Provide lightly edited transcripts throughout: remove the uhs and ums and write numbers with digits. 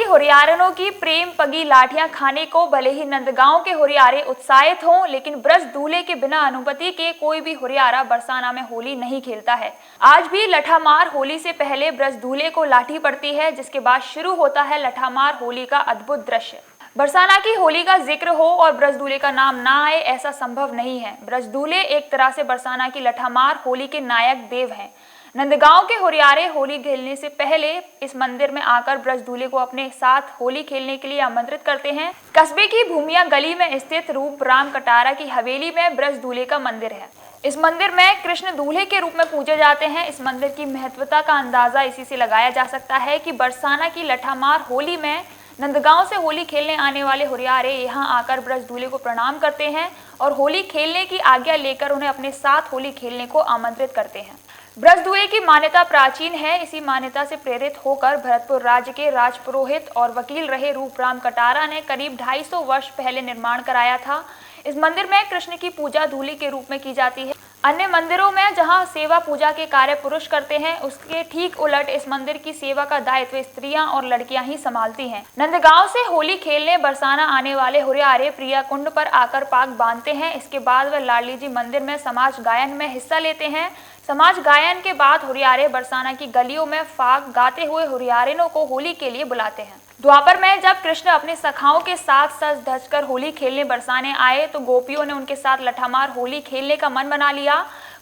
हुरियारिनों की प्रेम पगी लाठियां खाने को भले ही नंदगांव के हुरियारे उत्साहित हों, लेकिन ब्रज दूल्हे के बिना अनुमति के कोई भी हुरियारा बरसाना में होली नहीं खेलता है। आज भी लठामार होली से पहले ब्रज दूल्हे को लाठी पड़ती है, जिसके बाद शुरू होता है लठामार होली का अद्भुत दृश्य। बरसाना की होली का जिक्र हो और ब्रज दूल्हे का नाम ना आए, ऐसा संभव नहीं है। ब्रज दूल्हे एक तरह से बरसाना की लठामार होली के नायक देव हैं। नंदगांव के हुरियारे होली खेलने से पहले इस मंदिर में आकर ब्रज दूल्हे को अपने साथ होली खेलने के लिए आमंत्रित करते हैं। कस्बे की भूमिया गली में स्थित रूप राम कटारा की हवेली में ब्रज दूल्हे का मंदिर है। इस मंदिर में कृष्ण दूल्हे के रूप में पूजे जाते हैं। इस मंदिर की महत्वता का अंदाजा इसी से लगाया जा सकता है कि बरसाना की लठामार होली में नंदगांव से होली खेलने आने वाले हुरियारे यहां आकर ब्रज दूल्हे को प्रणाम करते हैं और होली खेलने की आज्ञा लेकर उन्हें अपने साथ होली खेलने को आमंत्रित करते हैं। ब्रज दूल्हे की मान्यता प्राचीन है। इसी मान्यता से प्रेरित होकर भरतपुर राज्य के राजपुरोहित और वकील रहे रूपराम कटारा ने करीब 250 वर्ष पहले निर्माण कराया था। इस मंदिर में कृष्ण की पूजा दूल्हे के रूप में की जाती है। अन्य मंदिरों में जहां सेवा पूजा के कार्य पुरुष करते हैं, उसके ठीक उलट इस मंदिर की सेवा का दायित्व स्त्रियां और लड़कियां ही संभालती हैं। नंदगांव से होली खेलने बरसाना आने वाले हुरियारे प्रिया कुंड पर आकर पाक बांधते हैं। इसके बाद वे लाडली जी मंदिर में समाज गायन में हिस्सा लेते हैं। समाज गायन के बाद हुरियारे बरसाना की गलियों में फाग गाते हुए हुरियारिनों को होली के लिए बुलाते हैं। द्वापर में जब कृष्ण अपने सखाओं के साथ सज धज कर होली खेलने बरसाने आए तो गोपियों ने उनके साथ लठामार होली खेलने का मन बना लिया।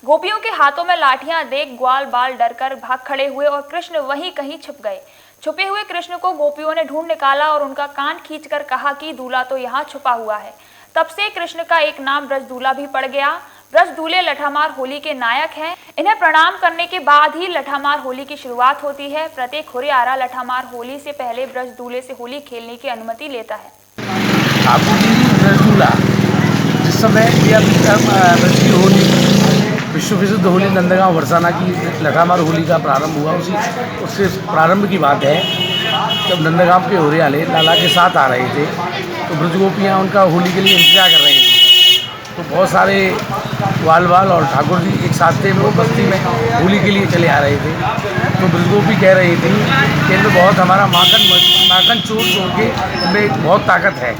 गोपियों के हाथों में लाठियां देख ग्वाल बाल डरकर भाग खड़े हुए और कृष्ण वहीं कहीं छुप गए। छुपे हुए कृष्ण को गोपियों ने ढूंढ निकाला और उनका कान खींचकर कहा कि दूल्हा तो यहाँ छुपा हुआ है। तब से कृष्ण का एक नाम ब्रज दूल्हा भी पड़ गया। ब्रज दूल्हे लठामार होली के नायक हैं। इन्हें प्रणाम करने के बाद ही लठामार होली की शुरुआत होती है। प्रत्येक हुरियारा लठामार होली से पहले ब्रज दूल्हे से होली खेलने की अनुमति लेता है। ब्रज दूल्हा जिस समय ब्रज की होली विश्व प्रसिद्ध होली नंदगांव बरसाना की लठामार होली का प्रारंभ हुआ, उससे प्रारंभ की बात है जब नंदगांव के हुरियारे लाला के साथ आ रहे थे तो ब्रज गोपियाँ उनका होली के लिए इंतजार कर रही थी। तो बहुत सारे ग्वालवाल और ठाकुर जी एक साथ थे, वो बस्ती में होली के लिए चले आ रहे थे। तो ब्रज गोपी कह रही थी कि इनमें बहुत हमारा माखन चोर के इनमें बहुत ताकत है,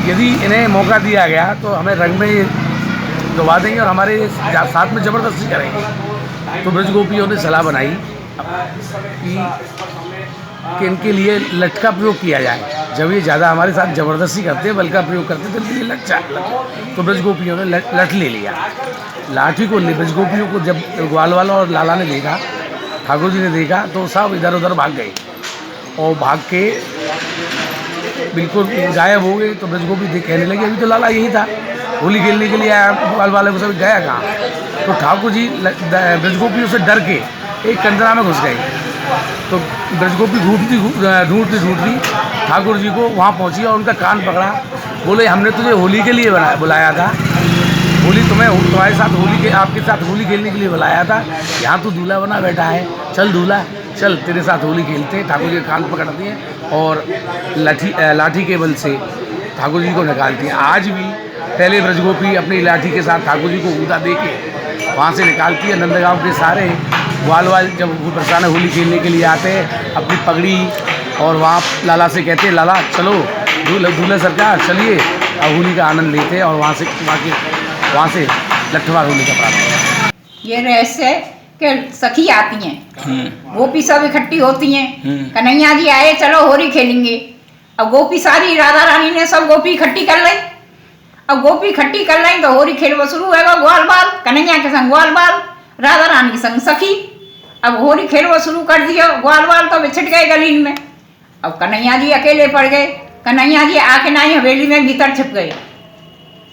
यदि इन्हें मौका दिया गया तो हमें रंग में डुबा देंगे और हमारे साथ में ज़बरदस्ती करेंगे। तो ब्रज गोपियों ने सलाह बनाई कि इनके लिए लठ का प्रयोग किया जाए। जब ये ज़्यादा हमारे साथ ज़बरदस्ती करते हैं, बल का प्रयोग करते हैं, तो इनके लिए लठ चाहिए। तो ब्रज गोपियों ने लठ ले लिया। लाठी को ब्रज गोपियों को जब ग्वालवाला और लाला ने देखा, ठाकुर जी ने देखा, तो सब इधर उधर भाग गए और भाग के बिल्कुल गायब हो गए। तो ब्रज गोपी कहने लगे अभी तो लाला यही था, होली खेलने के लिए आया, ग्वालवाले को सब गया कहाँ। तो ठाकुर जी ब्रज गोपियों से डर के एक कंदरा में घुस गए। तो ब्रज गोपी ढूंढती ठाकुर जी को वहाँ पहुँची और उनका कान पकड़ा। बोले हमने तुझे होली के लिए बुलाया था, होली तुम्हारे साथ आपके साथ होली खेलने के लिए बुलाया था। यहाँ तू दूल्हा बना बैठा है, चल दूल्हा चल तेरे साथ होली खेलते। ठाकुर जी कान पकड़ती हैं और लाठी के बल से ठाकुर जी को निकालती हैं। आज भी पहले ब्रज गोपी अपनी लाठी के साथ ठाकुर जी को ऊदा दे के वहाँ से निकालती है। नंदगांव के सारे ग्वालवाल जब बरसाना होली खेलने के लिए आते हैं अपनी पगड़ी और वहाँ लाला से कहते हैं लाला चलो दूल्हे सरकार चलिए, अब होली का आनंद लेते हैं और वहाँ से लठमार होली का प्रारंभ। ये रहस्य कि सखी आती हैं, गोपी सब इकट्ठी होती हैं, कन्हैया जी आए चलो होली खेलेंगे। अब गोपी सारी राधा रानी ने सब गोपी इकट्ठी कर ली। अब गोपी इकट्ठी कर ली तो होली खेलवा शुरू होगा। ग्वालवाल कन्हैया के संग ग्वालवाल, राधा रानी के संग सखी। अब होली खेलवा शुरू कर दिया। ग्वालवाल तो बिछट गए गलीन में। अब कन्हैया जी अकेले पड़ गए। कन्हैया जी आके ना ही हवेली में भीतर छिप गए।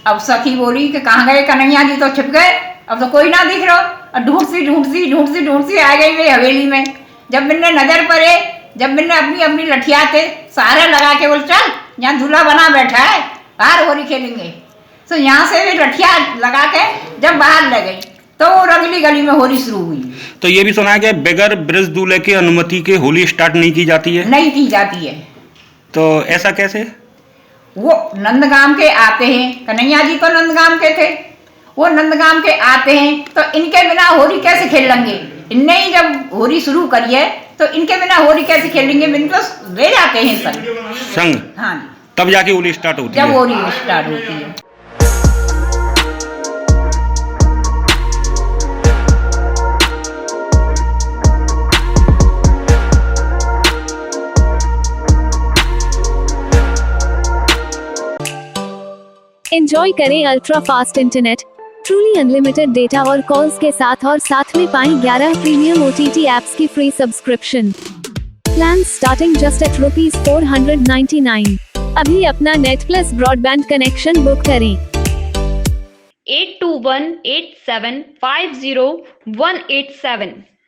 अब सखी बोली कि कहाँ गए कन्हैया जी, तो छिप गए, अब तो कोई ना दिख रहा। और ढूंढती आ गई वे हवेली में। जब मैंने नजर पड़े, जब मैंने अपनी लठिया थे सारे लगा के बोल चल यहाँ दूल्हा बना बैठा है, बाहर होली खेलेंगे। तो यहाँ से वे लठिया लगा के जब बाहर ले गई तो वो अगली गली में होली शुरू हुई। तो ये भी सुना है कि बगैर ब्रज दूल्हे की अनुमति के होली स्टार्ट नहीं की जाती है? नहीं की जाती है। तो ऐसा कैसे? वो नंदगांव के आते हैं, कन्हैया जी तो नंदगांव के थे, वो नंदगांव के आते हैं तो इनके बिना होली कैसे खेल लेंगे। इनने ही जब होली शुरू करी है तो तो इनके बिना होली कैसे खेलेंगे, बिन तो ले जाते हैं सब संग, हाँ जी, तब जाके होली स्टार्ट होती जब है। होली स्टार्ट होती है। एंजॉय करें ultra fast internet, truly unlimited data और कॉल्स के साथ, और साथ में पाएं 11 प्रीमियम OTT ऐप्स की free subscription. Plan starting just at ₹499। अभी अपना net plus broadband connection book करें। 8218750187